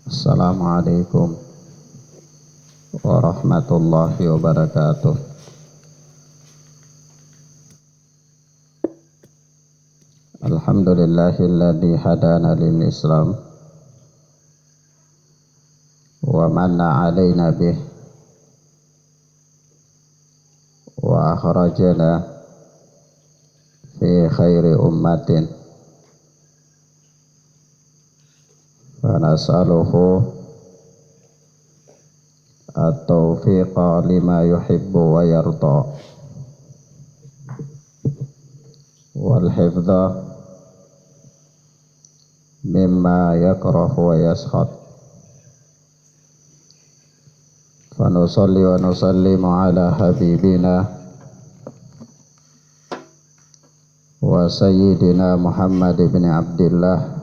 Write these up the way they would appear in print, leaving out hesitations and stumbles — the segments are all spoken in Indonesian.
Assalamualaikum warahmatullahi wabarakatuh. Alhamdulillahilladzi hadana lil Islam wa manna alaina bih wa akhrajana fi khairi ummatin wa nas'aluhu at-taufiqa lima yuhibbu wa yarda wal hifdha mimma yakrahu wa yaskhad. Fa nusalli wa nusallimu ala habibina wa sayyidina Muhammad ibn Abdillah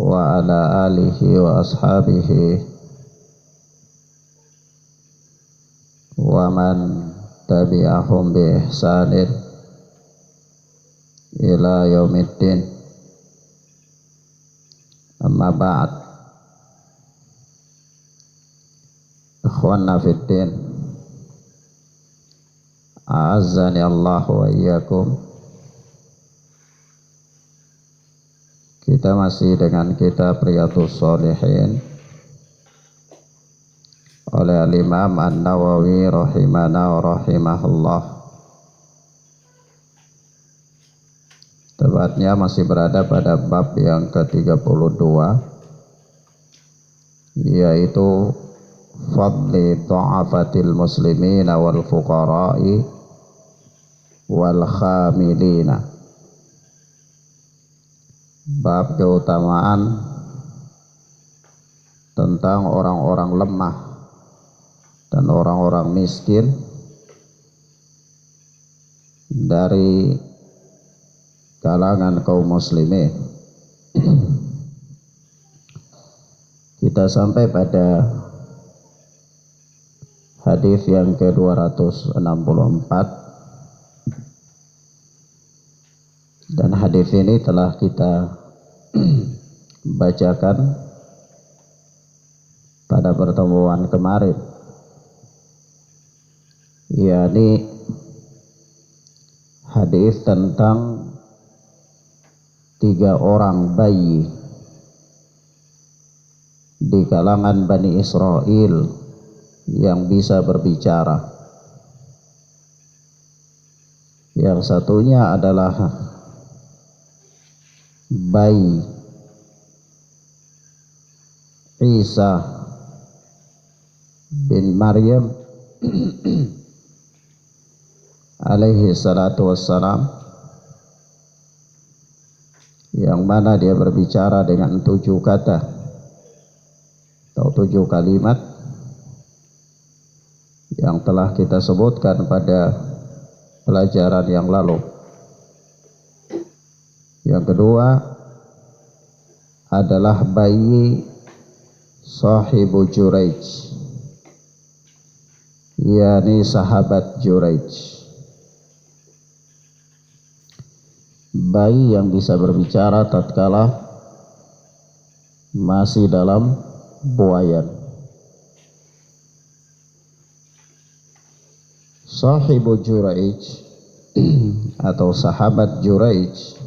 wa ala alihi wa ashabihi wa man tabi'ahum bi ihsanin ila yaumiddin. Amma ba'd. Ikhwanna fiddin, a'azzani Allah wa iyyakum. Kita masih dengan kitab Riyadhus Shalihin oleh Al-Imam An-Nawawi rahimana wa rahimahullah. Tepatnya masih berada pada bab yang ke-32, yaitu fadli du'afatil muslimina wal fuqara'i wal khamilina. Bab keutamaan tentang orang-orang lemah dan orang-orang miskin dari kalangan kaum muslimin. Kita sampai pada hadis yang ke-264, dan hadis ini telah kita bacakan pada pertemuan kemarin, yakni hadis tentang 3 orang bayi di kalangan Bani Israel yang bisa berbicara. Yang satunya adalah bayi Isa bin Maryam alaihi salatu wassalam, yang mana dia berbicara dengan 7 kata atau 7 kalimat yang telah kita sebutkan pada pelajaran yang lalu. Yang kedua adalah bayi sahibu Juraij, yakni sahabat Juraij, bayi yang bisa berbicara tatkala masih dalam buayan. Sahibu Juraij atau sahabat Juraij,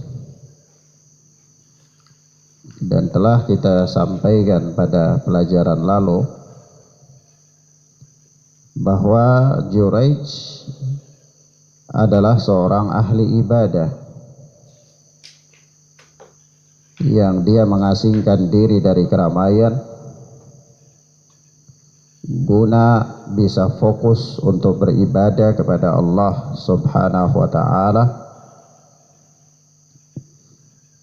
dan telah kita sampaikan pada pelajaran lalu bahwa Juraij adalah seorang ahli ibadah yang dia mengasingkan diri dari keramaian guna bisa fokus untuk beribadah kepada Allah Subhanahu wa ta'ala,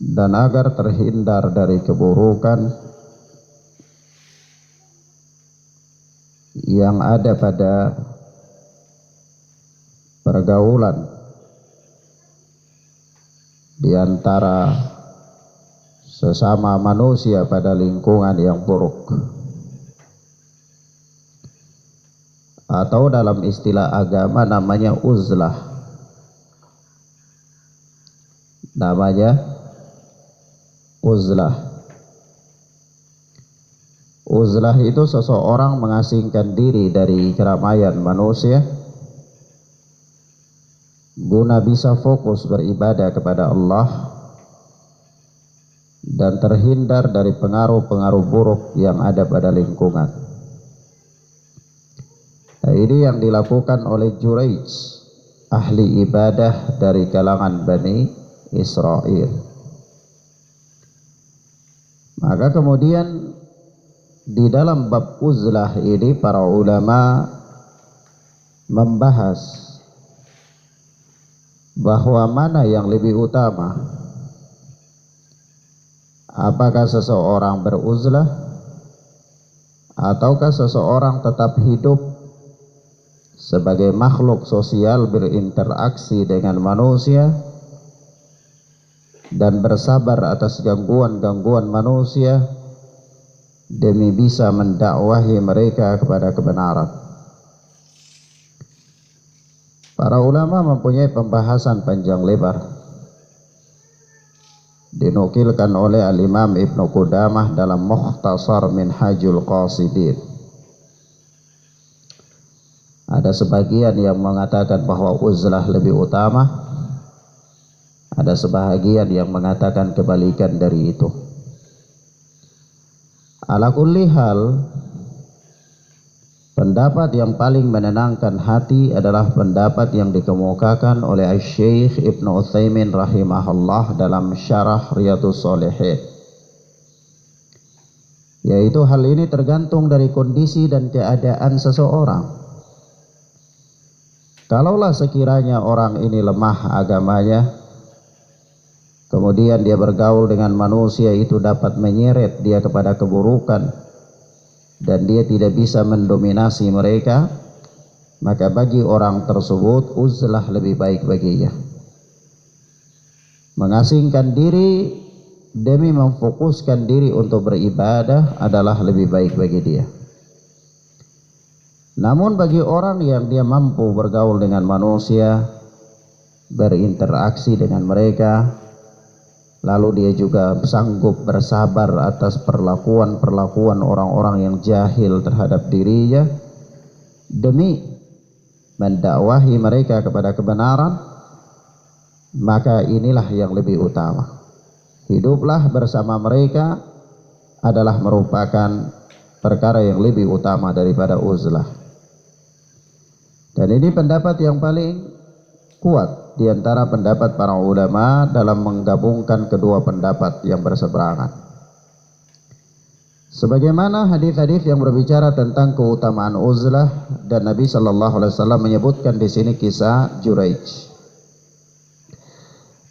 dan agar terhindar dari keburukan yang ada pada pergaulan di antara sesama manusia pada lingkungan yang buruk, atau dalam istilah agama namanya uzlah. uzlah. Uzlah itu seseorang mengasingkan diri dari keramaian manusia guna bisa fokus beribadah kepada Allah dan terhindar dari pengaruh-pengaruh buruk yang ada pada lingkungan. Nah, ini yang dilakukan oleh Juraij, ahli ibadah dari kalangan Bani Israel. Maka kemudian di dalam bab uzlah ini para ulama membahas bahwa mana yang lebih utama, apakah seseorang beruzlah ataukah seseorang tetap hidup sebagai makhluk sosial berinteraksi dengan manusia dan bersabar atas gangguan-gangguan manusia demi bisa mendakwahi mereka kepada kebenaran. Para ulama mempunyai pembahasan panjang lebar, dinukilkan oleh Al-Imam Ibnu Qudamah dalam Mukhtasar Minhajul Qasidin. Ada sebagian yang mengatakan bahwa uzlah lebih utama, ada sebagian yang mengatakan kebalikan dari itu. Ala kulli hal, pendapat yang paling menenangkan hati adalah pendapat yang dikemukakan oleh Syekh Ibnu Utsaimin rahimahullah dalam Syarah Riyadhus Shalihin, yaitu hal ini tergantung dari kondisi dan keadaan seseorang. Kalaulah sekiranya orang ini lemah agamanya, kemudian dia bergaul dengan manusia, itu dapat menyeret dia kepada keburukan dan dia tidak bisa mendominasi mereka, maka bagi orang tersebut uzlah lebih baik baginya. Mengasingkan diri demi memfokuskan diri untuk beribadah adalah lebih baik bagi dia. Namun bagi orang yang dia mampu bergaul dengan manusia, berinteraksi dengan mereka, lalu dia juga sanggup bersabar atas perlakuan-perlakuan orang-orang yang jahil terhadap dirinya demi mendakwahi mereka kepada kebenaran, maka inilah yang lebih utama. Hiduplah bersama mereka adalah merupakan perkara yang lebih utama daripada uzlah. Dan ini pendapat yang paling kuat di antara pendapat para ulama dalam menggabungkan kedua pendapat yang berseberangan. Sebagaimana hadis-hadis yang berbicara tentang keutamaan uzlah, dan Nabi sallallahu alaihi wasallam menyebutkan di sini kisah Juraij.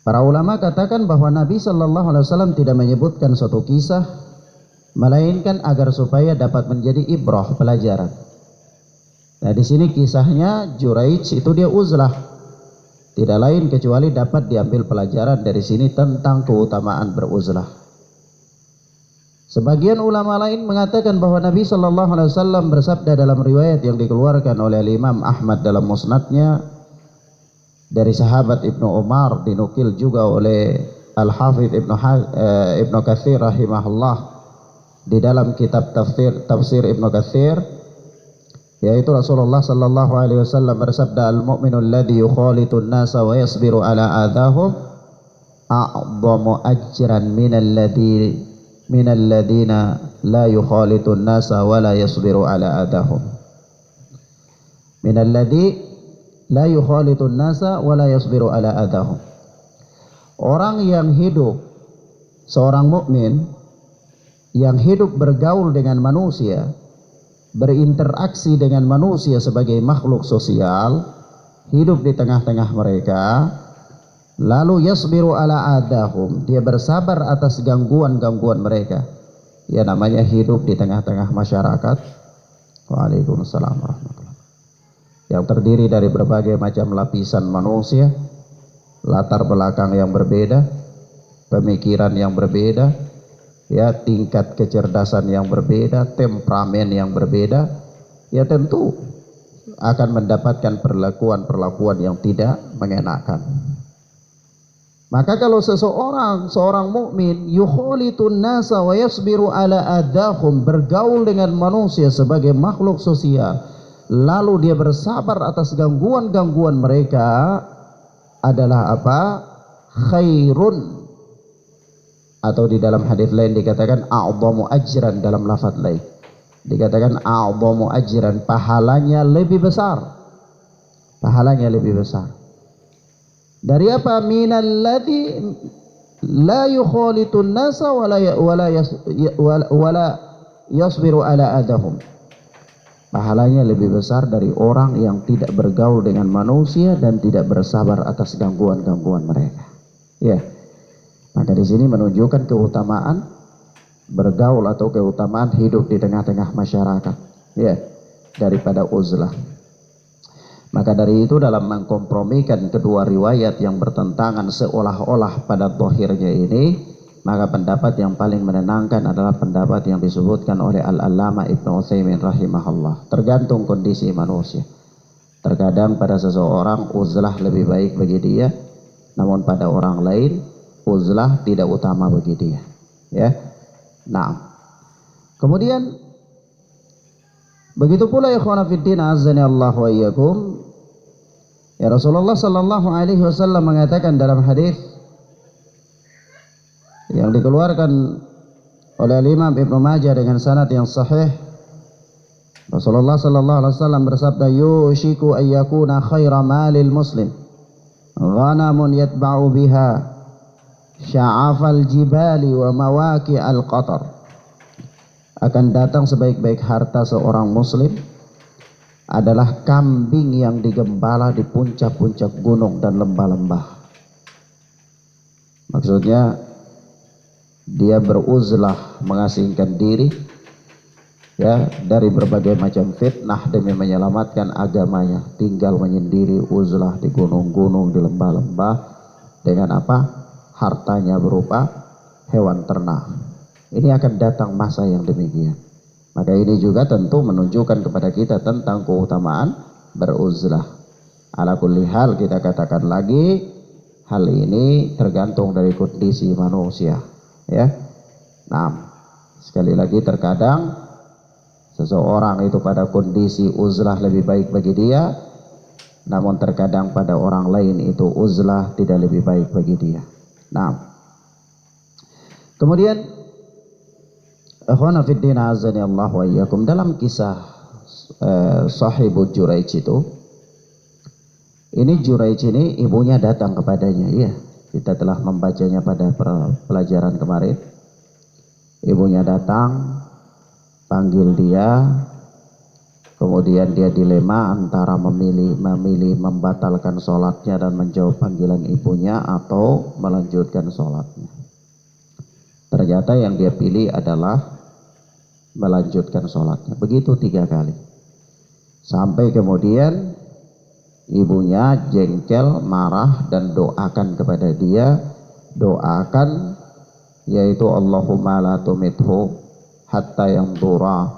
Para ulama katakan bahwa Nabi sallallahu alaihi wasallam tidak menyebutkan suatu kisah melainkan agar supaya dapat menjadi ibrah, pelajaran. Nah, di sini kisahnya Juraij itu dia uzlah. Tidak lain kecuali dapat diambil pelajaran dari sini tentang keutamaan beruzlah. Sebagian ulama lain mengatakan bahwa Nabi sallallahu alaihi wasallam bersabda dalam riwayat yang dikeluarkan oleh Imam Ahmad dalam musnadnya dari sahabat Ibnu Umar, dinukil juga oleh Al-Hafidz Ibnu Katsir rahimahullah di dalam kitab tafsir Ibnu Katsir, yaitu Rasulullah sallallahu alaihi wasallam bersabda, al-mu'minul ladzi yukhalitun nasa wa yasbiru ala adahum a'dhamu ajran minal ladzina la yukhalitun nasa wa la yasbiru ala adahum. Minal ladzi la yukhalitun nasa wa la yasbiru ala adahum. Orang yang hidup, seorang mukmin yang hidup bergaul dengan manusia, berinteraksi dengan manusia sebagai makhluk sosial, hidup di tengah-tengah mereka, lalu yasbiru ala adahum, dia bersabar atas gangguan-gangguan mereka, ya namanya hidup di tengah-tengah masyarakat. Waalaikumsalam warahmatullahi wabarakatuh. Yang terdiri dari berbagai macam lapisan manusia, latar belakang yang berbeda, pemikiran yang berbeda, ya tingkat kecerdasan yang berbeda, temperamen yang berbeda, ya tentu akan mendapatkan perlakuan-perlakuan yang tidak mengenakan. Maka kalau seorang mukmin yukhalitun nasa wa yasbiru ala adahum, bergaul dengan manusia sebagai makhluk sosial, lalu dia bersabar atas gangguan-gangguan mereka, adalah apa? Khairun, atau di dalam hadis lain dikatakan a'dhamu ajran, dalam lafaz lain dikatakan a'dhamu ajran, pahalanya lebih besar. Pahalanya lebih besar. Dari apa? Minalladzi la yukhalitun nasa wala yasbiru ala adahum. Pahalanya lebih besar dari orang yang tidak bergaul dengan manusia dan tidak bersabar atas gangguan-gangguan mereka. Ya. Maka di sini menunjukkan keutamaan bergaul atau keutamaan hidup di tengah-tengah masyarakat. Ya. Daripada uzlah. Maka dari itu dalam mengkompromikan kedua riwayat yang bertentangan seolah-olah pada zahirnya ini, maka pendapat yang paling menenangkan adalah pendapat yang disebutkan oleh Al-Allamah Ibnu Utsaimin rahimahullah. Tergantung kondisi manusia. Terkadang pada seseorang uzlah lebih baik bagi dia, namun pada orang lain uzlah tidak utama bagi dia. Ya. Nah. Kemudian begitu pula ikhwana fiddin azani Allah wa iyyakum. Ya, Rasulullah sallallahu alaihi wasallam mengatakan dalam hadis yang dikeluarkan oleh Imam Ibnu Majah dengan sanad yang sahih, Rasulullah sallallahu alaihi wasallam bersabda, yushiku ayyakuna khaira malil muslim ghanamun yatba'u biha sya'afal jibali wa mawaqi'al qatar. Akan datang sebaik-baik harta seorang muslim adalah kambing yang digembala di puncak-puncak gunung dan lembah-lembah. Maksudnya dia beruzlah, mengasingkan diri ya dari berbagai macam fitnah demi menyelamatkan agamanya, tinggal menyendiri uzlah di gunung-gunung, di lembah-lembah, dengan apa? Hartanya berupa hewan ternak. Ini akan datang masa yang demikian. Maka ini juga tentu menunjukkan kepada kita tentang keutamaan beruzlah. Ala kulli hal, kita katakan lagi, hal ini tergantung dari kondisi manusia, ya. Nah, sekali lagi terkadang seseorang itu pada kondisi uzlah lebih baik bagi dia, namun terkadang pada orang lain itu uzlah tidak lebih baik bagi dia. Nah, kemudian akhwana fiddin azani Allah wa iyyakum, dalam kisah Sahibul Juraij itu, ini Juraij ini ibunya datang kepadanya, ya. Kita telah membacanya pada pelajaran kemarin. Ibunya datang, panggil dia, kemudian dia dilema antara memilih membatalkan sholatnya dan menjawab panggilan ibunya atau melanjutkan sholatnya. Ternyata yang dia pilih adalah melanjutkan sholatnya. Begitu 3 kali. Sampai kemudian ibunya jengkel, marah, dan doakan kepada dia. Doakan, yaitu Allahumma la tumithu hatta yanzura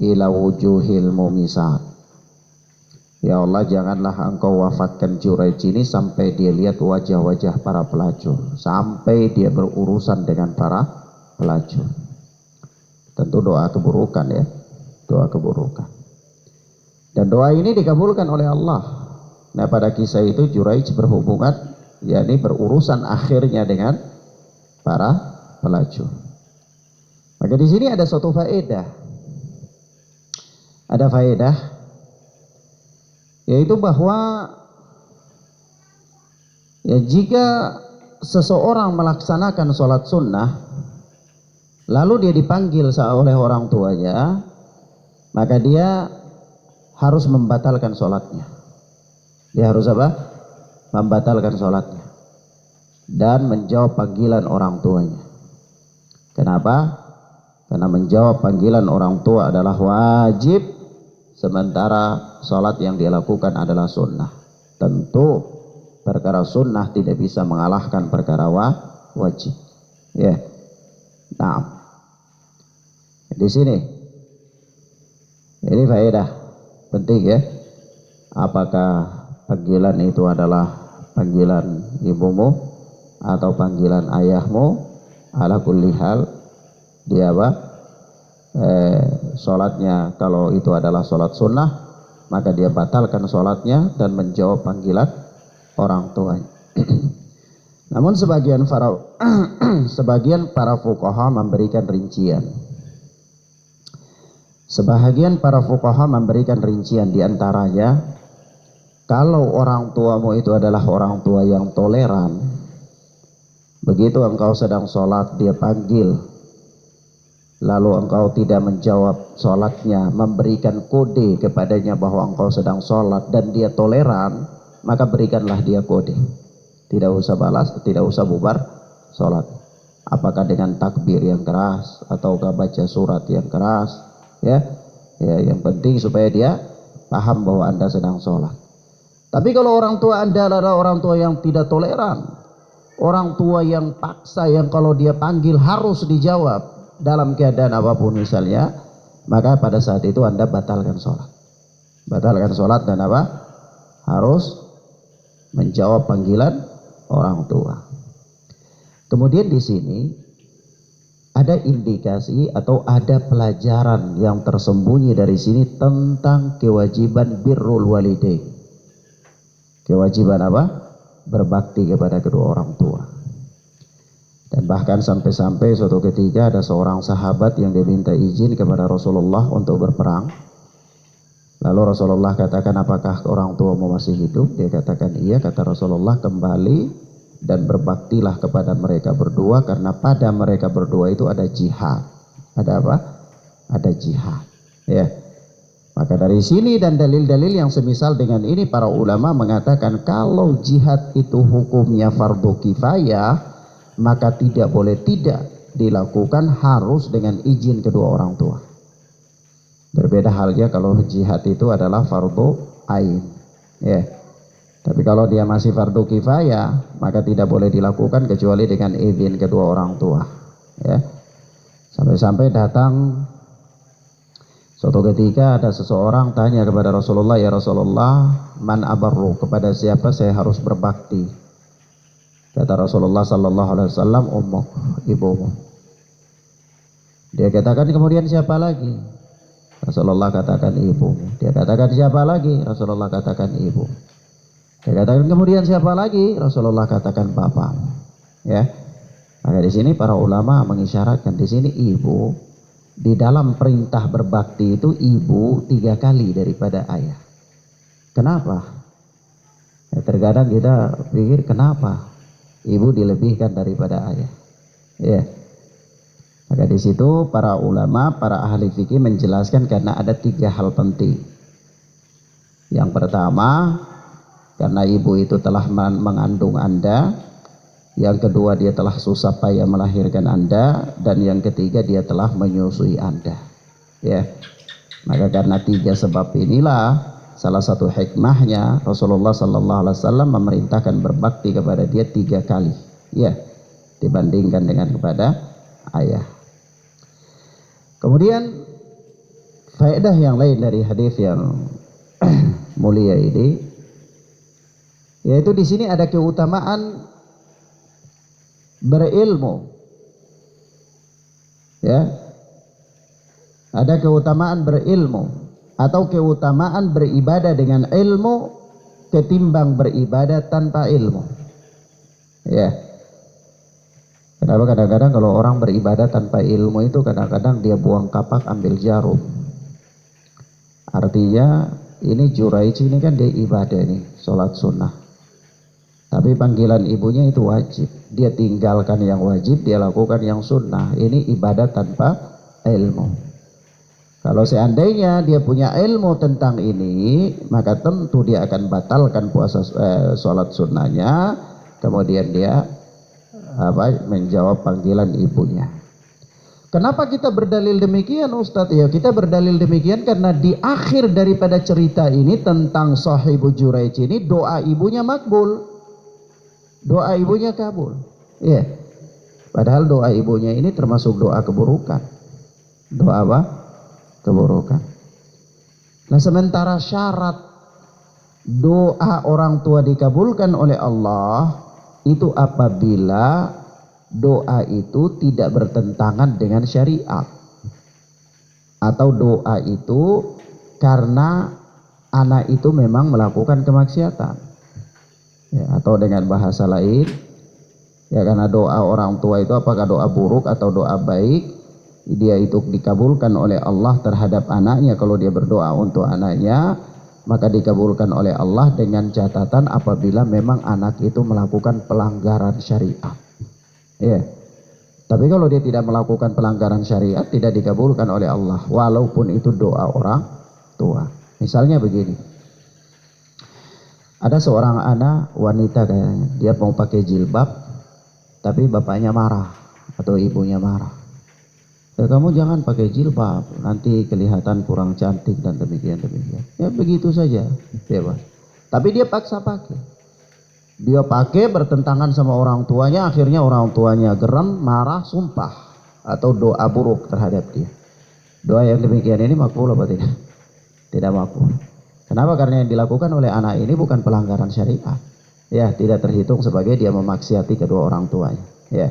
ila wujuhil mumisat. Ya Allah, janganlah engkau wafatkan Juraij ini sampai dia lihat wajah-wajah para pelacur, sampai dia berurusan dengan para pelacur. Tentu doa keburukan, ya, doa keburukan. Dan doa ini dikabulkan oleh Allah. Nah, pada kisah itu Juraij berhubungan, yakni berurusan akhirnya dengan para pelacur. Maka di sini ada suatu faedah. Ada faedah, yaitu bahwa ya, jika seseorang melaksanakan sholat sunnah lalu dia dipanggil oleh orang tuanya, maka dia harus membatalkan sholatnya. Dia harus apa? Membatalkan sholatnya dan menjawab panggilan orang tuanya. Kenapa? Karena menjawab panggilan orang tua adalah wajib, sementara sholat yang dia lakukan adalah sunnah. Tentu perkara sunnah tidak bisa mengalahkan perkara wajib. Ya. Nah, di sini ini faedah penting, ya. Apakah panggilan itu adalah panggilan ibumu atau panggilan ayahmu, ala kulli hal dia sholatnya kalau itu adalah sholat sunnah, maka dia batalkan sholatnya dan menjawab panggilan orang tuanya. Namun sebagian para fuqaha memberikan rincian. Sebahagian para fuqaha memberikan rincian, diantaranya kalau orang tuamu itu adalah orang tua yang toleran, begitu engkau sedang sholat dia panggil, lalu engkau tidak menjawab sholatnya, memberikan kode kepadanya bahwa engkau sedang sholat dan dia toleran, maka berikanlah dia kode. Tidak usah balas, tidak usah bubar sholat. Apakah dengan takbir yang keras ataukah baca surat yang keras, ya yang penting supaya dia paham bahwa Anda sedang sholat. Tapi kalau orang tua Anda adalah orang tua yang tidak toleran, orang tua yang paksa, yang kalau dia panggil harus dijawab dalam keadaan apapun misalnya, maka pada saat itu Anda batalkan sholat. Batalkan sholat dan harus menjawab panggilan orang tua. Kemudian di sini ada indikasi atau ada pelajaran yang tersembunyi dari sini tentang kewajiban birrul walidain. Kewajiban berbakti kepada kedua orang tua. Dan bahkan sampai-sampai suatu ketika ada seorang sahabat yang diminta izin kepada Rasulullah untuk berperang. Lalu Rasulullah katakan, apakah orang tuamu masih hidup? Dia katakan iya. Kata Rasulullah, kembali dan berbaktilah kepada mereka berdua, karena pada mereka berdua itu ada jihad. Ada Ada jihad. Ya. Maka dari sini dan dalil-dalil yang semisal dengan ini, para ulama mengatakan kalau jihad itu hukumnya fardu kifayah, maka tidak boleh tidak dilakukan, harus dengan izin kedua orang tua. Berbeda halnya kalau jihad itu adalah fardu ain, ya. Tapi kalau dia masih fardu kifayah, maka tidak boleh dilakukan kecuali dengan izin kedua orang tua, ya. Sampai-sampai datang suatu ketika ada seseorang tanya kepada Rasulullah, ya Rasulullah, man abarru, kepada siapa saya harus berbakti? Kata Rasulullah sallallahu alaihi wasallam, ummuk, ibumu. Dia katakan kemudian siapa lagi? Rasulullah katakan ibumu. Dia katakan siapa lagi? Rasulullah katakan ibu. Dia katakan kemudian siapa lagi? Rasulullah katakan bapamu. Ya. Maka di sini para ulama mengisyaratkan di sini ibu, di dalam perintah berbakti itu ibu 3 kali daripada ayah. Kenapa? Ya, terkadang kita pikir kenapa ibu dilebihkan daripada ayah. Ya. Maka di situ para ulama, para ahli fikih menjelaskan karena ada 3 hal penting. Yang pertama, karena ibu itu telah mengandung Anda. Yang kedua, dia telah susah payah melahirkan Anda. Dan yang ketiga, dia telah menyusui Anda. Ya. Maka karena 3 sebab inilah salah satu hikmahnya Rasulullah sallallahu alaihi wasallam memerintahkan berbakti kepada dia 3 kali. Ya. Dibandingkan dengan kepada ayah. Kemudian faedah yang lain dari hadis yang mulia ini, yaitu di sini ada keutamaan berilmu. Ya. Ada keutamaan berilmu atau keutamaan beribadah dengan ilmu ketimbang beribadah tanpa ilmu. Ya. Kenapa kadang-kadang kalau orang beribadah tanpa ilmu itu kadang-kadang dia buang kapak ambil jarum. Artinya ini Juraij ini kan dia ibadah nih, sholat sunnah. Tapi panggilan ibunya itu wajib. Dia tinggalkan yang wajib, dia lakukan yang sunnah. Ini ibadah tanpa ilmu. Kalau seandainya dia punya ilmu tentang ini, maka tentu dia akan batalkan puasa sholat sunnahnya. Kemudian dia menjawab panggilan ibunya. Kenapa kita berdalil demikian, Ustadz? Ya, kita berdalil demikian karena di akhir daripada cerita ini tentang sahibu Juraij ini, doa ibunya makbul. Doa ibunya kabul. Ya. Padahal doa ibunya ini termasuk doa keburukan. Doa apa? Keburukan. Nah, sementara syarat doa orang tua dikabulkan oleh Allah itu apabila doa itu tidak bertentangan dengan syariat, atau doa itu karena anak itu memang melakukan kemaksiatan, ya, atau dengan bahasa lain, ya, karena doa orang tua itu apakah doa buruk atau doa baik, dia itu dikabulkan oleh Allah terhadap anaknya. Kalau dia berdoa untuk anaknya, maka dikabulkan oleh Allah dengan catatan apabila memang anak itu melakukan pelanggaran syariat. Ya. Tapi kalau dia tidak melakukan pelanggaran syariat, tidak dikabulkan oleh Allah, walaupun itu doa orang tua. Misalnya begini, ada seorang anak wanita kayaknya, dia mau pakai jilbab, tapi bapaknya marah atau ibunya marah. Ya, kamu jangan pakai jilbab, nanti kelihatan kurang cantik dan demikian. Ya begitu saja, bebas. Tapi dia paksa pakai. Dia pakai bertentangan sama orang tuanya, akhirnya orang tuanya geram, marah, sumpah atau doa buruk terhadap dia. Doa yang demikian ini makbul apa tidak? Tidak makbul. Kenapa? Karena yang dilakukan oleh anak ini bukan pelanggaran syariat. Ya, tidak terhitung sebagai dia memaksiati kedua orang tuanya. Ya.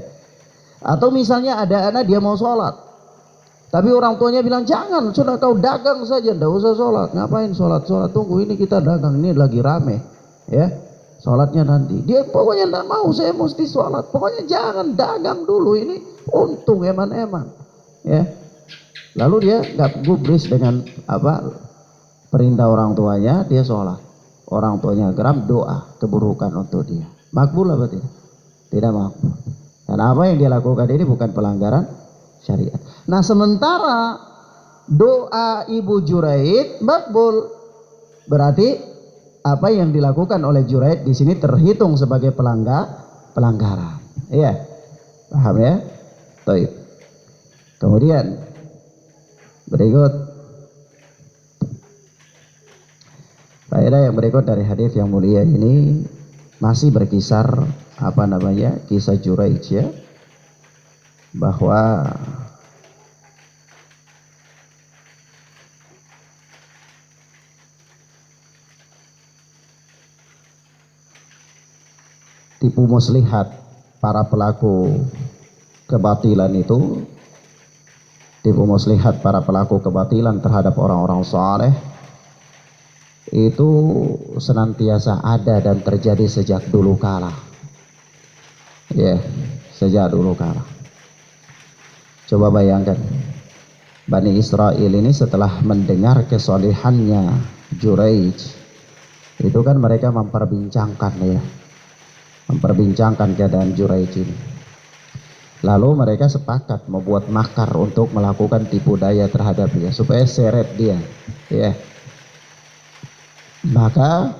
Atau misalnya ada anak dia mau sholat, tapi orang tuanya bilang jangan, sudah kau dagang saja, tidak usah sholat. Ngapain sholat? Tunggu, ini kita dagang, ini lagi rame, ya, sholatnya nanti. Dia pokoknya tidak mau, saya mesti sholat. Pokoknya jangan, dagang dulu, ini untung eman-eman, ya. Lalu dia nggak gubris dengan perintah orang tuanya, dia sholat. Orang tuanya geram, doa keburukan untuk dia. Makbul apa tidak? Tidak makbul. Karena apa yang dia lakukan ini bukan pelanggaran syariat. Nah, sementara doa Ibu Juraid makbul, berarti apa yang dilakukan oleh Juraid di sini terhitung sebagai pelanggaran. Iya, paham ya? Baik. Kemudian berikut faedah yang berikut dari hadis yang mulia ini masih berkisar kisah Juraij, ya, bahwa tipu muslihat para pelaku kebatilan itu, tipu muslihat para pelaku kebatilan terhadap orang-orang saleh itu senantiasa ada dan terjadi sejak dulu kala. Ya, sejak dulu kala. Coba bayangkan, Bani Israel ini setelah mendengar kesolehannya Juraij, itu kan mereka memperbincangkan keadaan Juraij ini. Lalu mereka sepakat membuat makar untuk melakukan tipu daya terhadap dia supaya seret dia, ya. Maka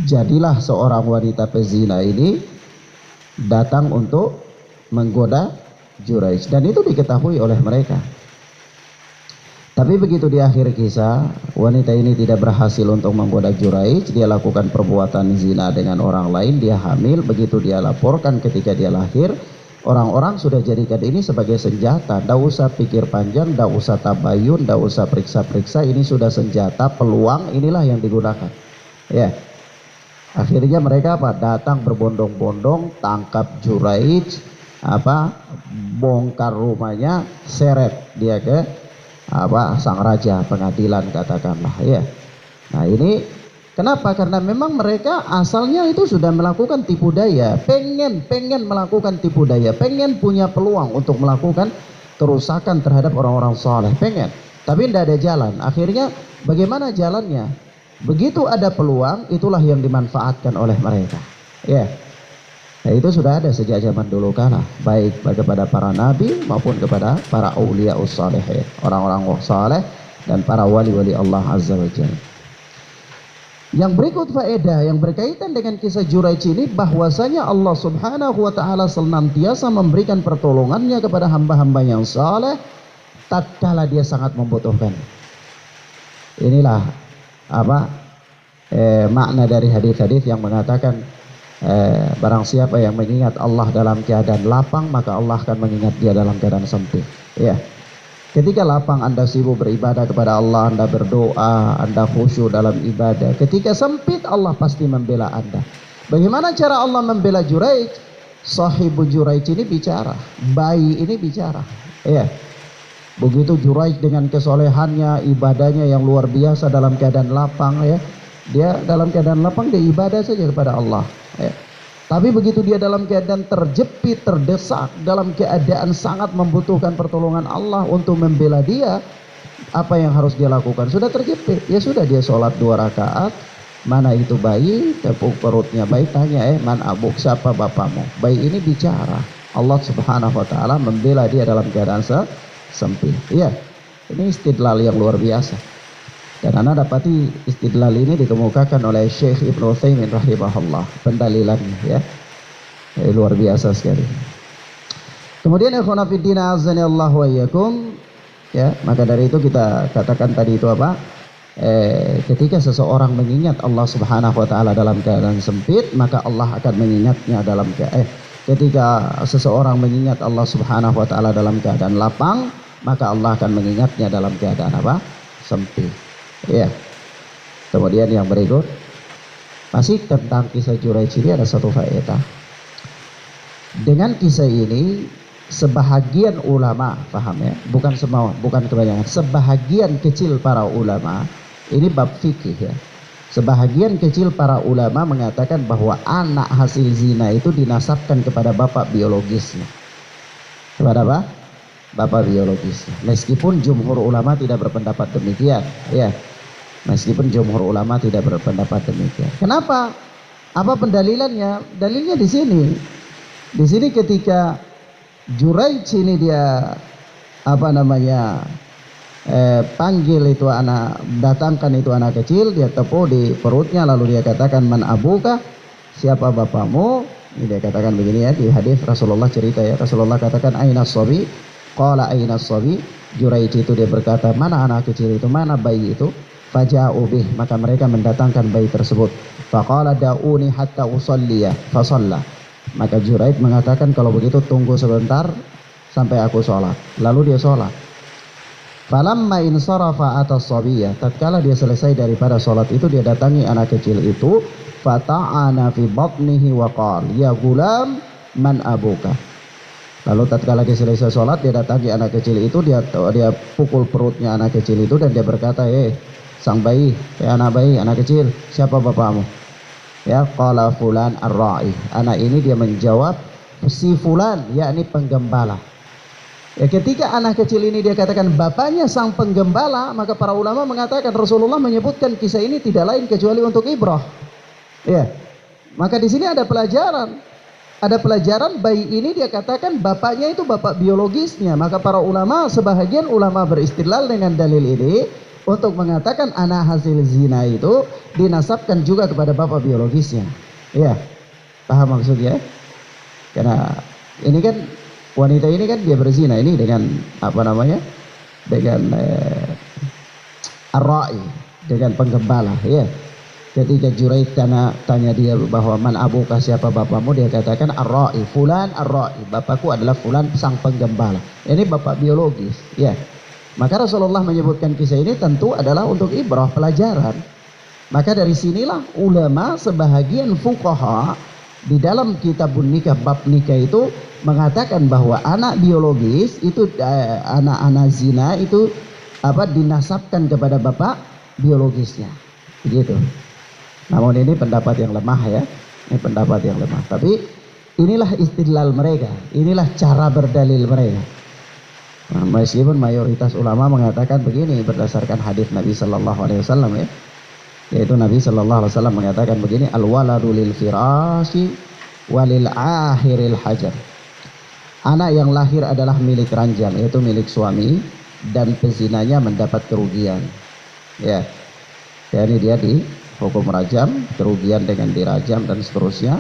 jadilah seorang wanita pezina ini datang untuk menggoda Juraij, dan itu diketahui oleh mereka. Tapi begitu di akhir kisah, wanita ini tidak berhasil untuk menggoda Juraij. Dia lakukan perbuatan zina dengan orang lain, dia hamil. Begitu dia laporkan ketika dia lahir, orang-orang sudah jadikan ini sebagai senjata. Tidak usah pikir panjang, tidak usah tabayun, tidak usah periksa-periksa. Ini sudah senjata, peluang inilah yang digunakan. Ya. Akhirnya mereka datang berbondong-bondong, tangkap Juraij, bongkar rumahnya, seret dia ke sang raja pengadilan, katakanlah, ya. Nah, ini kenapa? Karena memang mereka asalnya itu sudah melakukan tipu daya, pengen melakukan tipu daya, pengen punya peluang untuk melakukan kerusakan terhadap orang-orang saleh, pengen, tapi tidak ada jalan. Akhirnya bagaimana jalannya? Begitu ada peluang, itulah yang dimanfaatkan oleh mereka, ya. Nah, itu sudah ada sejak zaman dulu kala, baik kepada para nabi maupun kepada para aulia ussalihin, orang-orang saleh dan para wali-wali Allah Azza wa Jalla. Yang berikut faedah yang berkaitan dengan kisah Juraij ini, bahwasanya Allah Subhanahu wa taala senantiasa memberikan pertolongannya kepada hamba-hamba yang saleh tatkala dia sangat membutuhkan. Inilah makna dari hadis-hadis yang mengatakan barang siapa yang mengingat Allah dalam keadaan lapang, maka Allah akan mengingat dia dalam keadaan sempit. Ya. Ketika lapang Anda sibuk beribadah kepada Allah, Anda berdoa, Anda khusyuk dalam ibadah. Ketika sempit Allah pasti membela Anda. Bagaimana cara Allah membela Juraij? Sahibu Juraij ini bicara, bayi ini bicara. Ya. Begitu Juraij dengan kesolehannya, ibadahnya yang luar biasa dalam keadaan lapang, ya. Dia dalam keadaan lapang dia ibadah saja kepada Allah. Ya. Tapi begitu dia dalam keadaan terjepit, terdesak, dalam keadaan sangat membutuhkan pertolongan Allah untuk membela dia, apa yang harus dia lakukan? Sudah terjepit, ya sudah dia sholat 2 rakaat. Mana itu bayi, tepuk perutnya bayi, tanya man abuk, siapa bapamu? Bayi ini bicara. Allah subhanahu wa ta'ala membela dia dalam keadaan sempit. Iya, ini istidlal yang luar biasa. Dan anda dapati istidlal ini dikemukakan oleh Syekh Ibnu Utsaimin rahimahullah, pendalilannya, ya. Luar biasa sekali. Kemudian ikhwan fillah azani Allah wa iyyakum, ya, maka dari itu kita katakan tadi itu apa? Ketika seseorang mengingat Allah subhanahu wa ta'ala dalam keadaan sempit, maka Allah akan mengingatnya dalam ketika seseorang mengingat Allah subhanahu wa ta'ala dalam keadaan lapang, maka Allah akan mengingatnya dalam keadaan apa? Sempit. Ya. Kemudian yang berikut masih tentang kisah Juraij ini ada satu faedah. Dengan kisah ini sebahagian ulama, paham ya? Bukan semua, bukan kebanyakan. Sebahagian kecil para ulama, ini bab fikih ya. Sebahagian kecil para ulama mengatakan bahwa anak hasil zina itu dinasabkan kepada bapak biologisnya. Kepada apa? Bapak biologisnya. Meskipun jumhur ulama tidak berpendapat demikian, ya. Meskipun jumhur ulama tidak berpendapat demikian. Kenapa? Apa pendalilannya? Dalilnya di sini. Di sini ketika Juraij ini dia panggil itu anak, datangkan itu anak kecil, dia tepuk di perutnya, lalu dia katakan man abuka, siapa bapamu? Ini dia katakan begini ya, di hadis Rasulullah cerita ya, Rasulullah katakan aina sabi, qala aina sabi. Juraij itu dia berkata, mana anak kecil itu, mana bayi itu? Faja'u bih, maka mereka mendatangkan bayi tersebut. Faqala da'uni hatta usalliya, fasalla. Maka Juraij mengatakan, kalau begitu tunggu sebentar sampai aku sholat. Lalu dia sholat. Falamma insarafa atas sabiyah, tatkala dia selesai daripada sholat itu, dia datangi anak kecil itu. Fata'ana fi batnihi wa qala ya gulam man abuka. Lalu tatkala dia selesai sholat, dia datangi anak kecil itu, dia pukul perutnya anak kecil itu, dan dia berkata, sang bayi, anak bayi, anak kecil, siapa bapakmu? Ya, qala fulan ar-ra'i. Anak ini dia menjawab, si fulan, yakni penggembala. Ya, ketika anak kecil ini dia katakan bapaknya sang penggembala, maka para ulama mengatakan Rasulullah menyebutkan kisah ini tidak lain kecuali untuk ibrah. Ya. Maka di sini ada pelajaran. Ada pelajaran, bayi ini dia katakan bapaknya itu bapak biologisnya. Maka para ulama, sebahagian ulama beristidlal dengan dalil ini untuk mengatakan anak hasil zina itu dinasabkan juga kepada bapak biologisnya. Iya, paham maksudnya? Karena ini kan wanita ini kan dia berzina ini dengan dengan ar-ra'i, dengan penggembala. Ya. Ketika Juraij tanya dia bahwa man abuka, siapa bapamu, dia katakan ar-ra'i, fulan ar-ra'i, bapakku adalah fulan sang penggembala. Ini bapak biologis. Ya. Maka Rasulullah menyebutkan kisah ini tentu adalah untuk ibrah, pelajaran. Maka dari sinilah ulama sebahagian fuqaha di dalam kitabun nikah, bab nikah itu mengatakan bahwa anak biologis itu anak-anak zina itu dinasabkan kepada bapak biologisnya. Begitu. Namun ini pendapat yang lemah ya. Ini pendapat yang lemah. Tapi inilah istidlal mereka, inilah cara berdalil mereka. Nah, meskipun mayoritas ulama mengatakan begini berdasarkan hadis Nabi Sallallahu Alaihi Wasallam ya, yaitu Nabi Sallallahu Alaihi Wasallam mengatakan begini, al waladu lil firasi walil akhiril hajar. Anak yang lahir adalah milik ranjang, yaitu milik suami, dan pezinanya mendapat kerugian. Ya, ini dia dihukum rajam, kerugian dengan dirajam dan seterusnya.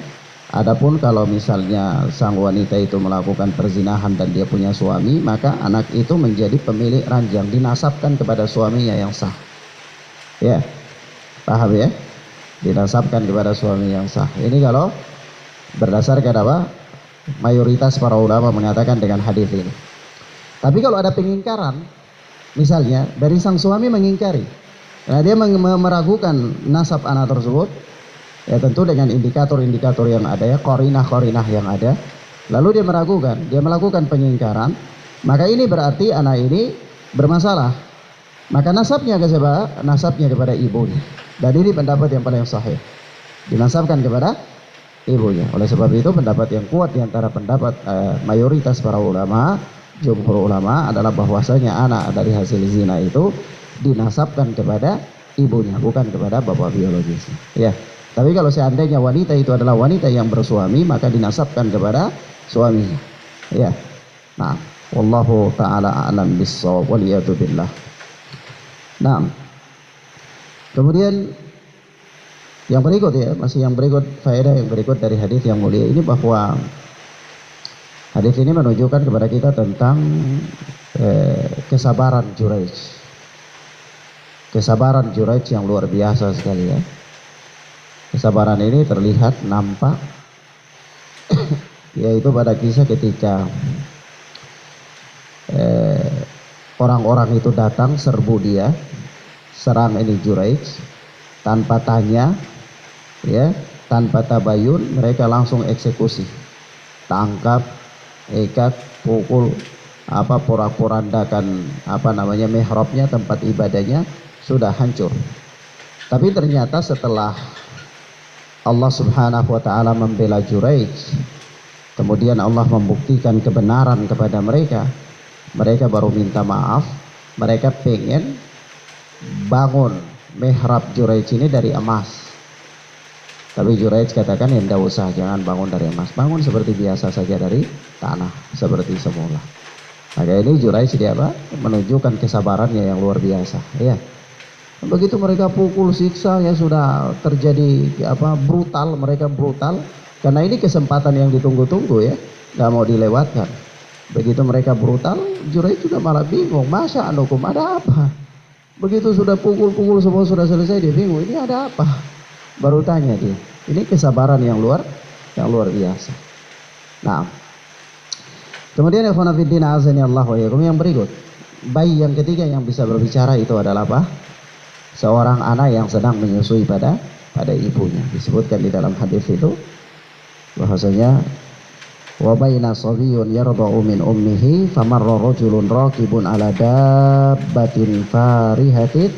Adapun kalau misalnya sang wanita itu melakukan perzinahan dan dia punya suami, maka anak itu menjadi pemilik ranjang, dinasabkan kepada suaminya yang sah. Ya, paham ya? Dinasabkan kepada suami yang sah. Ini kalau berdasarkan apa? Mayoritas para ulama mengatakan dengan hadis ini. Tapi kalau ada pengingkaran, misalnya dari sang suami mengingkari, karena dia meragukan nasab anak tersebut, Ya tentu dengan indikator-indikator yang ada ya, qarinah-qarinah yang ada. Lalu dia meragukan, dia melakukan pengingkaran, maka ini berarti anak ini bermasalah. Maka nasabnya ke siapa? Nasabnya kepada ibunya. Dan ini pendapat yang paling sahih. Dinasabkan kepada ibunya. Oleh sebab itu pendapat yang kuat di antara pendapat mayoritas para ulama, jumhur ulama adalah bahwasanya anak dari hasil zina itu dinasabkan kepada ibunya, bukan kepada bapak biologisnya. Ya. Tapi kalau seandainya wanita itu adalah wanita yang bersuami, maka dinasabkan kepada suaminya. Ya. Nah, wallahu taala a'lam bissawab wal iyadu billah. Nah. Kemudian yang berikut ya, masih yang berikut, faedah yang berikut dari hadis yang mulia ini, bahwa hadis ini menunjukkan kepada kita tentang kesabaran Juraij. Kesabaran Juraij yang luar biasa sekali ya. Kesabaran ini terlihat, nampak yaitu pada kisah ketika orang-orang itu datang serbu dia, serang ini Juraij tanpa tanya ya, tanpa tabayun, mereka langsung eksekusi, tangkap, ikat, pukul, porak-porandakan mihrabnya, tempat ibadahnya sudah hancur. Tapi ternyata setelah Allah Subhanahu wa taala membela Juraij, kemudian Allah membuktikan kebenaran kepada mereka, mereka baru minta maaf. Mereka pengen bangun mihrab Juraij ini dari emas. Tapi Juraij katakan, ya tidak usah, jangan bangun dari emas, bangun seperti biasa saja dari tanah, seperti semula. Maka ini Juraij dia menunjukkan kesabarannya yang luar biasa. Ya, begitu mereka pukul, siksa, ya sudah terjadi brutal, mereka brutal, karena ini kesempatan yang ditunggu-tunggu ya, nggak mau dilewatkan. Begitu mereka brutal, Juraij juga malah bingung, masa anukum, ada apa? Begitu sudah pukul-pukul semua sudah selesai, dia bingung, ini ada apa? Baru tanya dia. Ini kesabaran yang luar biasa. Nah, kemudian ikhwan fillah azani Allah wa iyyakum, yang berikut, bayi yang ketiga yang bisa berbicara itu adalah apa? Seorang anak yang sedang menyusui pada ibunya. Disebutkan di dalam hadis itu bahwasanya wa baina sabiyyun yarda'u min ummihi famarra rajulun raqibun ala dabbatin farihatin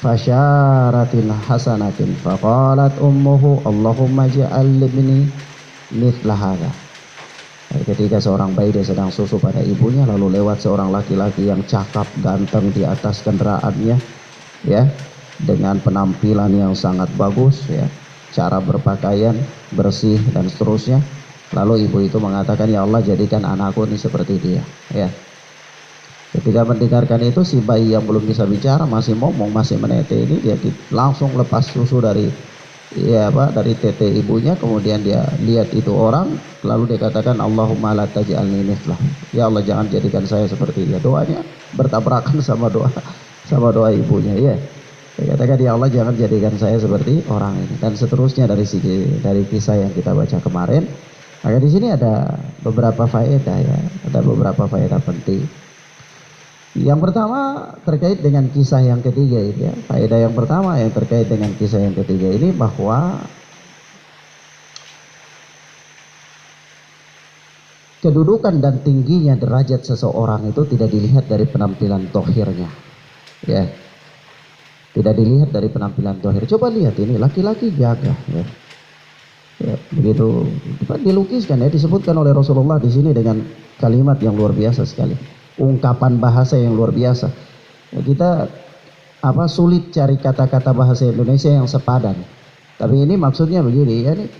fasyaratin hasanatin faqalat ummuhu Allahumma ja'al libni mithla hadha. Ketika seorang bayi dia sedang susu pada ibunya, lalu lewat seorang laki-laki yang cakap, ganteng di atas kendaraannya ya, dengan penampilan yang sangat bagus ya, cara berpakaian bersih dan seterusnya. Lalu ibu itu mengatakan, ya Allah, jadikan anakku ini seperti dia ya. Ketika mendengarkan itu, si bayi yang belum bisa bicara, masih ngomong, masih menete ini, dia langsung lepas susu dari tete ibunya. Kemudian dia lihat itu orang, lalu dia katakan, Allahumma la taj'alni mithlahu, ya Allah, jangan jadikan saya seperti dia. Doanya bertabrakan sama doa ibunya ya. Dia katakan, ya Allah, jangan jadikan saya seperti orang ini, dan seterusnya dari kisah yang kita baca kemarin. Maka di sini ada beberapa faedah ya, ada beberapa faedah penting. Yang pertama terkait dengan kisah yang ketiga ini ya. Faedah yang pertama yang terkait dengan kisah yang ketiga ini, bahwa kedudukan dan tingginya derajat seseorang itu tidak dilihat dari penampilan tohirnya ya. Tidak dilihat dari penampilan tohir. Coba lihat ini laki-laki gagah ya. Ya, begitu dilukiskan ya, disebutkan oleh Rasulullah di sini dengan kalimat yang luar biasa sekali, ungkapan bahasa yang luar biasa ya. Kita sulit cari kata-kata bahasa Indonesia yang sepadan, tapi ini maksudnya begini ya, nih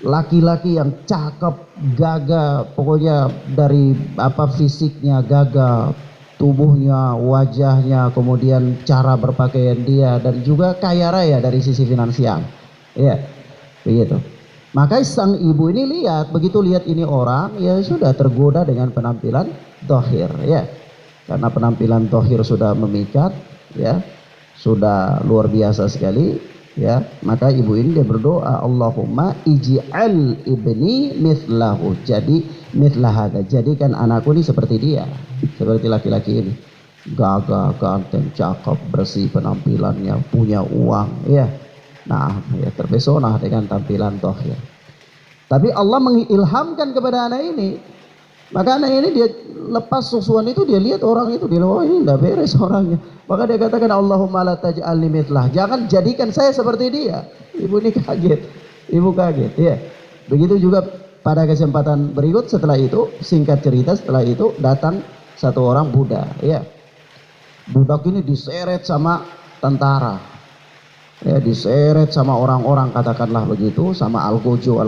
laki-laki yang cakep, gagah, pokoknya dari fisiknya gagah, tubuhnya, wajahnya, kemudian cara berpakaian dia, dan juga kaya raya dari sisi finansial ya, begitu. Maka sang ibu ini begitu lihat ini orang, ya sudah tergoda dengan penampilan dohir ya, karena penampilan dohir sudah memikat ya, sudah luar biasa sekali ya. Maka ibu ini dia berdoa, Allahumma ij'al ibni mithlahu, jadi mithlahada, jadikan anakku ini seperti dia, seperti laki-laki ini, gagah, ganteng, cakep, bersih penampilannya, punya uang ya. Nah, ya terpesona dengan tampilan tohir. Tapi Allah mengilhamkan kepada anak ini. Maka anak ini dia lepas susuan itu, dia lihat orang itu, dia lihat, oh ini tidak beres orangnya. Maka dia katakan, Allahumma la taj'alni mithlah. Jangan jadikan saya seperti dia. Ibu ini kaget. Ibu kaget. Ya. Begitu juga pada kesempatan berikut setelah itu, singkat cerita setelah itu datang satu orang Buddha. Ya. Budak ini diseret sama tentara. Ya, diseret sama orang-orang, katakanlah begitu, sama algojo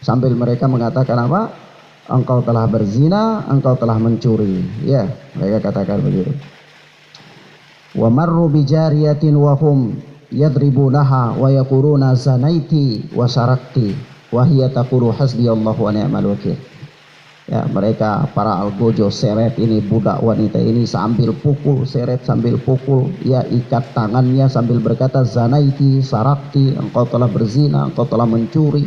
sambil mereka mengatakan apa? Engkau telah berzina, engkau telah mencuri. Ya, mereka katakan begitu. Wa marru bi jariyatin wa hum yadribunaha wa yaquluna zanaiti wa sarakti wa hiya taqulu hasbiyallahu wa ni'mal wakil. Ya, mereka para algojo seret ini budak wanita ini sambil pukul, seret sambil pukul, ya ikat tangannya sambil berkata zanaiti, sarakti, engkau telah berzina, engkau telah mencuri.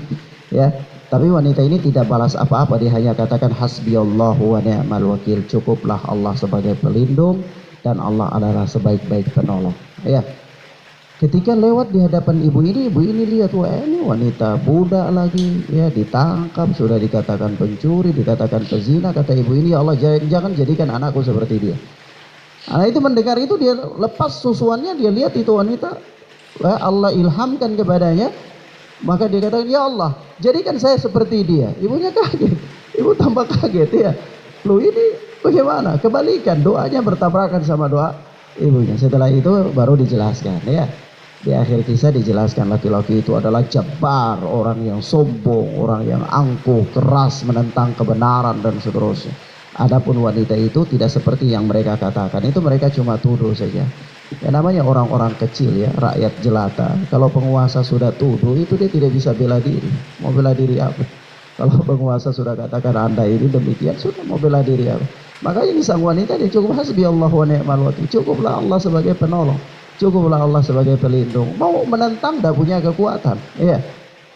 Ya, tapi wanita ini tidak balas apa-apa, dia hanya katakan hasbiyallahu wa ni'mal wakil, cukuplah Allah sebagai pelindung dan Allah adalah sebaik-baik penolong. Ya. Ketika lewat di hadapan ibu ini lihat, wah ini wanita budak lagi, ya ditangkap, sudah dikatakan pencuri, dikatakan pezina. Kata ibu ini, ya Allah jangan jadikan anakku seperti dia. Anak itu mendengar itu, dia lepas susuannya, dia lihat itu wanita, Allah ilhamkan kepadanya, maka dia katakan, ya Allah jadikan saya seperti dia. Ibunya kaget, ibu tambah kaget ya. Lu ini bagaimana? Kebalikan, doanya bertabrakan sama doa ibunya. Setelah itu baru dijelaskan ya. Di akhir kisah dijelaskan laki-laki itu adalah jabbar, orang yang sombong, orang yang angkuh, keras menentang kebenaran dan seterusnya. Adapun wanita itu tidak seperti yang mereka katakan, itu mereka cuma tuduh saja. Ya namanya orang-orang kecil ya, rakyat jelata. Kalau penguasa sudah tuduh itu dia tidak bisa bela diri. Mau bela diri apa? Kalau penguasa sudah katakan Anda ini demikian, sudah mau bela diri apa? Makanya sang wanita dia cukup hasbiyallahu wa ni'mal wakil. Cukuplah Allah sebagai penolong. Cukuplah Allah sebagai pelindung. Mau menentang tidak punya kekuatan. Iya,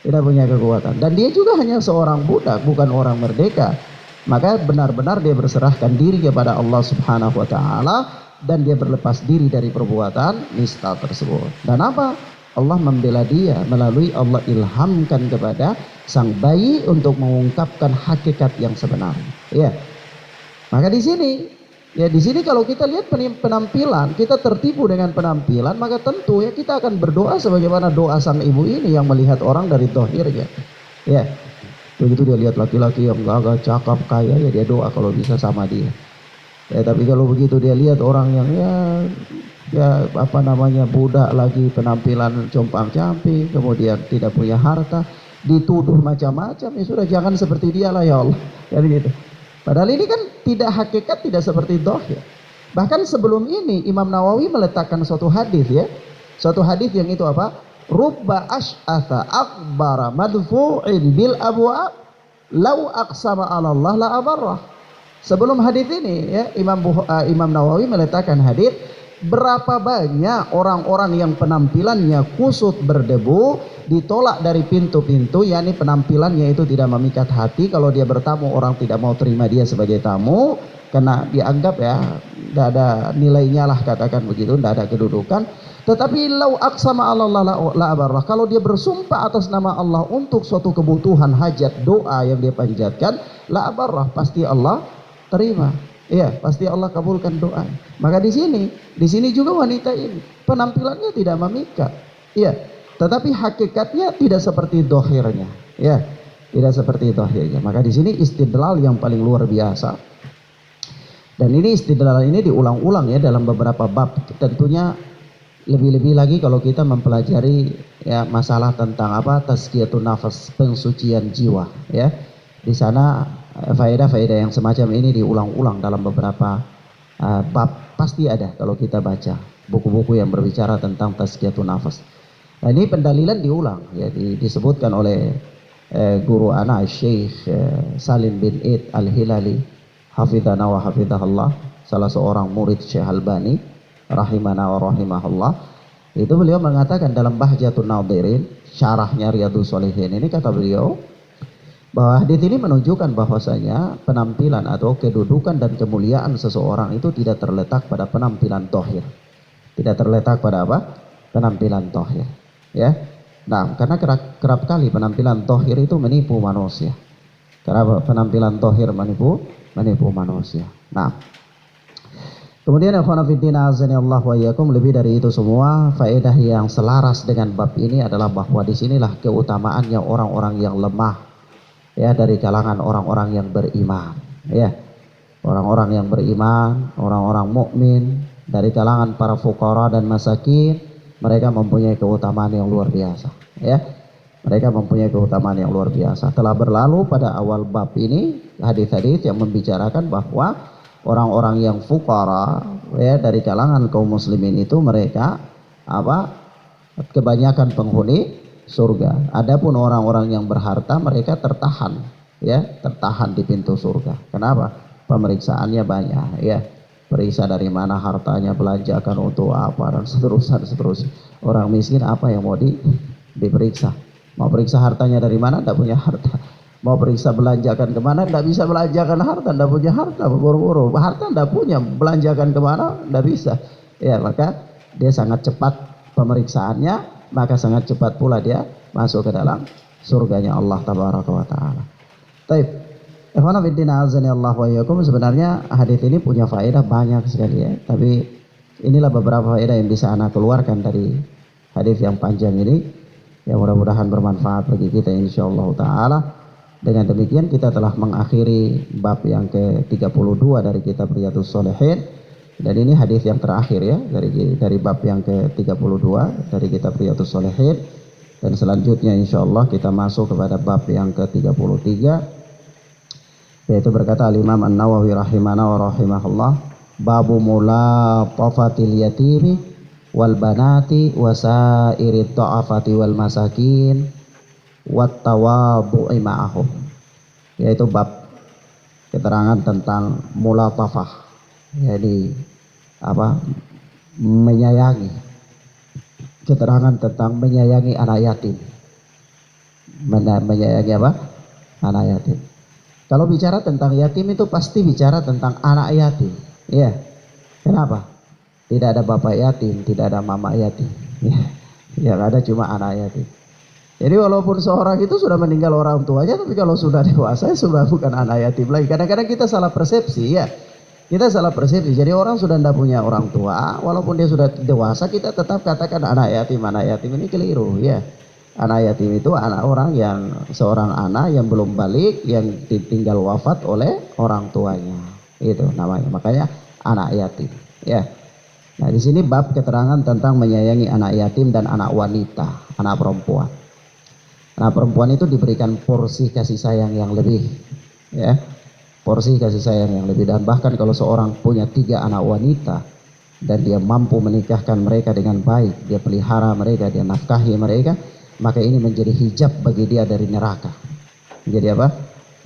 tidak punya kekuatan. Dan dia juga hanya seorang budak, bukan orang merdeka. Maka benar-benar dia berserahkan diri kepada Allah Subhanahu wa taala dan dia berlepas diri dari perbuatan nista tersebut. Dan apa? Allah membela dia melalui Allah ilhamkan kepada sang bayi untuk mengungkapkan hakikat yang sebenarnya. Iya. Maka di sini kalau kita lihat penampilan, kita tertipu dengan penampilan, maka tentu ya kita akan berdoa sebagaimana doa sang ibu ini yang melihat orang dari zahirnya. Ya. Begitu dia lihat laki-laki yang gagah, cakap, kaya, ya dia doa kalau bisa sama dia. Ya, tapi kalau begitu dia lihat orang yang budak lagi, penampilan compang-camping, kemudian tidak punya harta, dituduh macam-macam, ya sudah jangan seperti dia lah ya Allah. Jadi gitu. Padahal ini kan tidak hakikat, tidak seperti dhahir. Bahkan sebelum ini Imam Nawawi meletakkan suatu hadis ya. Suatu hadis yang itu apa? Rubba ash'atha akbara madfu'in bil abwab law aqsama 'ala Allah la abarrah. Sebelum hadis ini ya Imam Nawawi meletakkan hadis, berapa banyak orang-orang yang penampilannya kusut berdebu ditolak dari pintu-pintu, yakni penampilannya itu tidak memikat hati. Kalau dia bertamu orang tidak mau terima dia sebagai tamu karena dianggap ya tidak ada nilainya lah, katakan begitu, tidak ada kedudukan. Tetapi lau aqsama 'ala Allah la abarrah, kalau dia bersumpah atas nama Allah untuk suatu kebutuhan hajat doa yang dia panjatkan, la abarrah, pasti Allah terima. Iya, pasti Allah kabulkan doa. Maka di sini juga wanita ini penampilannya tidak memikat. Iya, tetapi hakikatnya tidak seperti dohirnya. Ya, tidak seperti dohirnya. Maka di sini istidlal yang paling luar biasa. Dan ini istidlal ini diulang-ulang ya dalam beberapa bab. Tentunya lebih-lebih lagi kalau kita mempelajari ya masalah tentang apa tazkiyatun nafas, pensucian jiwa. Ya, di sana faedah-faedah yang semacam ini diulang-ulang dalam beberapa bab, pasti ada kalau kita baca buku-buku yang berbicara tentang tazkiyatun nafas. Nah, ini pendalilan diulang ya, disebutkan oleh guru ana Syekh Salim bin Id Al-Hilali hafizana wa hafizahullah, salah seorang murid Syekh Albani rahimana wa rahimahullah. Itu beliau mengatakan dalam Bahjatun Nadhirin, syarahnya Riyadhus Shalihin, ini kata beliau bahwa hadis ini menunjukkan bahwasanya penampilan atau kedudukan dan kemuliaan seseorang itu tidak terletak pada penampilan zahir. Tidak terletak pada apa? Penampilan zahir. ya. Nah, karena kerap kali penampilan tohir itu menipu manusia. Karena penampilan tohir menipu manusia. Nah, kemudian ikhwan fillah azani Allah wa iyyakum, lebih dari itu semua, faedah yang selaras dengan bab ini adalah bahwa disinilah keutamaannya orang-orang yang lemah, ya, dari kalangan orang-orang yang beriman, ya. Orang-orang yang beriman, orang-orang mukmin dari kalangan para fuqara dan masakin, mereka mempunyai keutamaan yang luar biasa, ya. Mereka mempunyai keutamaan yang luar biasa. Telah berlalu pada awal bab ini hadis-hadis yang membicarakan bahwa orang-orang yang fuqara, ya, dari kalangan kaum muslimin itu mereka kebanyakan penghuni surga. Adapun orang-orang yang berharta mereka tertahan, ya, tertahan di pintu surga. Kenapa? Pemeriksaannya banyak, ya. Periksa dari mana hartanya, belanjakan untuk apa, dan seterusnya. Orang miskin apa yang mau diperiksa? Mau periksa hartanya dari mana? Tidak punya harta. Mau periksa belanjakan kemana? Tidak bisa belanjakan harta, tidak punya harta. Buru-buru harta tidak punya, belanjakan kemana? Tidak bisa. Ya, maka dia sangat cepat pemeriksaannya, maka sangat cepat pula dia masuk ke dalam surganya Allah Tabaraka wa Ta'ala. Baik. Ikhwan fillah azani Allah wa iyyakum, sebenarnya hadis ini punya faedah banyak sekali, ya. Tapi inilah beberapa faedah yang bisa ana keluarkan dari hadis yang panjang ini, yang mudah-mudahan bermanfaat bagi kita insyaallah taala. Dengan demikian kita telah mengakhiri bab yang ke-32 dari kitab Riyadhus Shalihin, dan ini hadis yang terakhir, ya, dari bab yang ke-32 dari kitab Riyadhus Shalihin. Dan selanjutnya insyaallah kita masuk kepada bab yang ke-33, yaitu berkata Al-Imam An-Nawawi rahimana wa rahimahullah, babu mulatafatil yatimi wal banati wa sa'irit ta'afati wal masakin wat tawabu'i ma'ahum, yaitu bab keterangan tentang mulatafah, jadi menyayangi, keterangan tentang menyayangi anak yatim. Menyayangi anak yatim. Kalau bicara tentang yatim itu pasti bicara tentang anak yatim, ya. Kenapa? Tidak ada bapak yatim, tidak ada mama yatim, ya. Yang ada cuma anak yatim. Jadi walaupun seorang itu sudah meninggal orang tuanya, tapi kalau sudah dewasa sudah bukan anak yatim lagi. Kadang-kadang kita salah persepsi, ya. Kita salah persepsi. Jadi orang sudah tidak punya orang tua, walaupun dia sudah dewasa, kita tetap katakan anak yatim. Anak yatim ini keliru, ya. Anak yatim itu seorang anak yang belum balik, yang ditinggal wafat oleh orang tuanya. Itu namanya. Makanya anak yatim, ya. Nah, di sini bab keterangan tentang menyayangi anak yatim dan anak wanita, anak perempuan. Anak perempuan itu diberikan porsi kasih sayang yang lebih, ya. Porsi kasih sayang yang lebih. Dan bahkan kalau seorang punya 3 anak wanita dan dia mampu menikahkan mereka dengan baik, dia pelihara mereka, dia nafkahi mereka, maka ini menjadi hijab bagi dia dari neraka. Menjadi apa?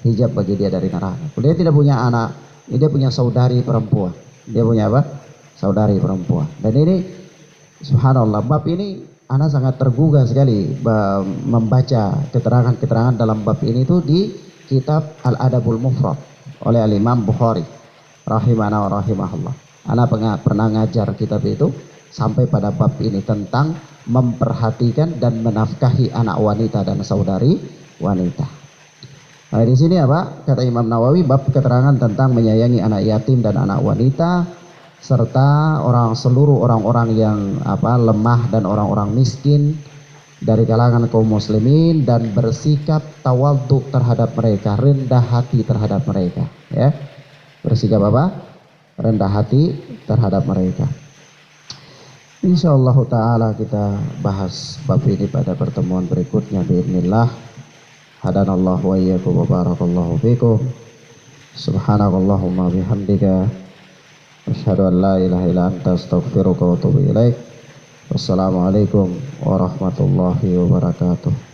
Hijab bagi dia dari neraka. Dia tidak punya anak, dia punya saudari perempuan. Dia punya apa? Saudari perempuan. Dan ini subhanallah, bab ini ana sangat tergugah sekali membaca keterangan-keterangan dalam bab ini itu di kitab Al-Adabul Mufrad oleh Al-Imam Bukhari rahimana wa rahimahullah. Ana pernah ngajar kitab itu sampai pada bab ini tentang memperhatikan dan menafkahi anak wanita dan saudari wanita. Nah, di sini apa? Kata Imam Nawawi, bab keterangan tentang menyayangi anak yatim dan anak wanita serta seluruh orang-orang yang lemah dan orang-orang miskin dari kalangan kaum muslimin, dan bersikap tawadhu terhadap mereka, rendah hati terhadap mereka, ya. Bersikap rendah hati terhadap mereka. Insyaallah taala kita bahas bab ini pada pertemuan berikutnya biidznillah. Hadanallahu wa iyyakum wa barakallahu fikum. Subhanakallahumma bihamdika asyhadu an la ilaha illa anta astaghfiruka wa atubu ilaik. Wassalamualaikum warahmatullahi wabarakatuh.